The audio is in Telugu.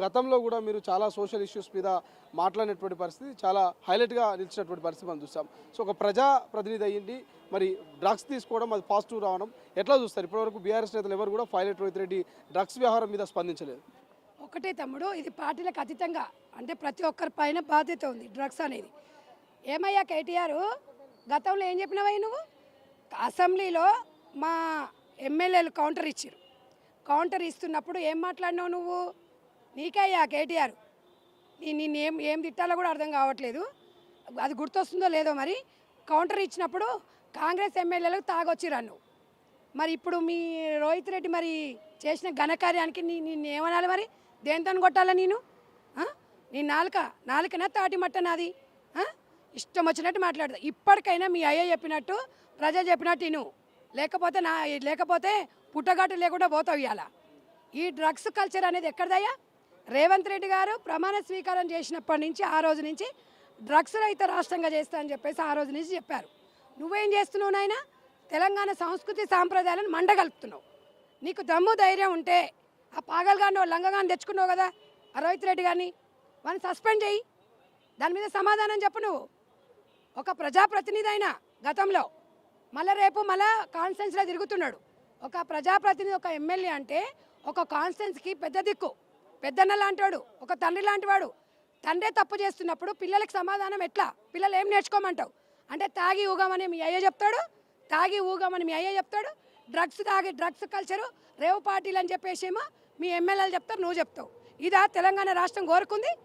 గతంలో కూడా మీరు చాలా సోషల్ ఇష్యూస్ మీద మాట్లాడినటువంటి పరిస్థితి చాలా హైలైట్గా నిలిచినటువంటి పరిస్థితి మనం చూసాం. సో ఒక ప్రజా ప్రతినిధి అయ్యింది మరి డ్రగ్స్ తీసుకోవడం అది పాజిటివ్ రావడం ఎట్లా చూస్తారు? ఇప్పటివరకు బీఆర్ఎస్ నేతలు ఎవరు కూడా పైలట్ రోహిత్ రెడ్డి డ్రగ్స్ వ్యవహారం మీద స్పందించలేదు. ఒకటే తమ్ముడు, ఇది పార్టీలకు అతీతంగా అంటే ప్రతి ఒక్కరి పైన బాధ్యత ఉంది డ్రగ్స్ అనేది. ఏమయ్యా కేటీఆర్, గతంలో ఏం చెప్పినావా నువ్వు? అసెంబ్లీలో మా ఎమ్మెల్యేలు కౌంటర్ ఇచ్చారు. కౌంటర్ ఇస్తున్నప్పుడు ఏం మాట్లాడినావు నువ్వు? నీకయ్యా కేటీఆర్, నిన్ను ఏం తిట్టాలో కూడా అర్థం కావట్లేదు. అది గుర్తొస్తుందో లేదో మరి. కౌంటర్ ఇచ్చినప్పుడు కాంగ్రెస్ ఎమ్మెల్యేలకు తాగొచ్చిరా నువ్వు. మరి ఇప్పుడు మీ రోహిత్ రెడ్డి మరి చేసిన ఘనకార్యానికి నిన్ను ఏమనాలి మరి? దేంతో కొట్టాలా నేను? నీ నాలుకనా తాటి మట్ట నాది? ఇష్టం వచ్చినట్టు మాట్లాడతా. ఇప్పటికైనా మీ అయ్య చెప్పినట్టు ప్రజలు చెప్పినట్టు నువ్వు, లేకపోతే పుట్టగాటు లేకుండా పోతావు. ఇవాళ ఈ డ్రగ్స్ కల్చర్ అనేది ఎక్కడదయ్యా? రేవంత్ రెడ్డి గారు ప్రమాణ స్వీకారం చేసినప్పటి నుంచి ఆ రోజు నుంచి డ్రగ్స్ రహిత రాష్ట్రంగా చేస్తా అని చెప్పేసి ఆ రోజు నుంచి చెప్పారు. నువ్వేం చేస్తున్నావు నాయన? తెలంగాణ సంస్కృతి సాంప్రదాయాలను మండగలుపుతున్నావు. నీకు దమ్ము ధైర్యం ఉంటే ఆ పాగల్గాన్ని లంగగాన్ని తెచ్చుకున్నావు కదా ఆ రోహిత్ రెడ్డి గారిని, వాడిని సస్పెండ్ చేయి. దాని మీద సమాధానం చెప్పు. నువ్వు ఒక ప్రజాప్రతినిధి అయినా గతంలో రేపు కాన్స్టిట్యున్సీలో తిరుగుతున్నాడు. ఒక ప్రజాప్రతినిధి, ఒక ఎమ్మెల్యే అంటే ఒక కాన్స్టిట్యున్సీకి పెద్ద దిక్కు, పెద్దన్న లాంటివాడు, ఒక తండ్రి లాంటివాడు. తండ్రే తప్పు చేస్తున్నప్పుడు పిల్లలకి సమాధానం ఎట్లా? పిల్లలు ఏం నేర్చుకోమంటావు? అంటే తాగి ఊగమని మీ అయ్య చెప్తాడు, డ్రగ్స్ కల్చరు రేవు పార్టీలు అని చెప్పేసేమో మీ ఎమ్మెల్యేలు చెప్తారు, నువ్వు చెప్తావు. ఇదా తెలంగాణ రాష్ట్రం కోరుకుంది?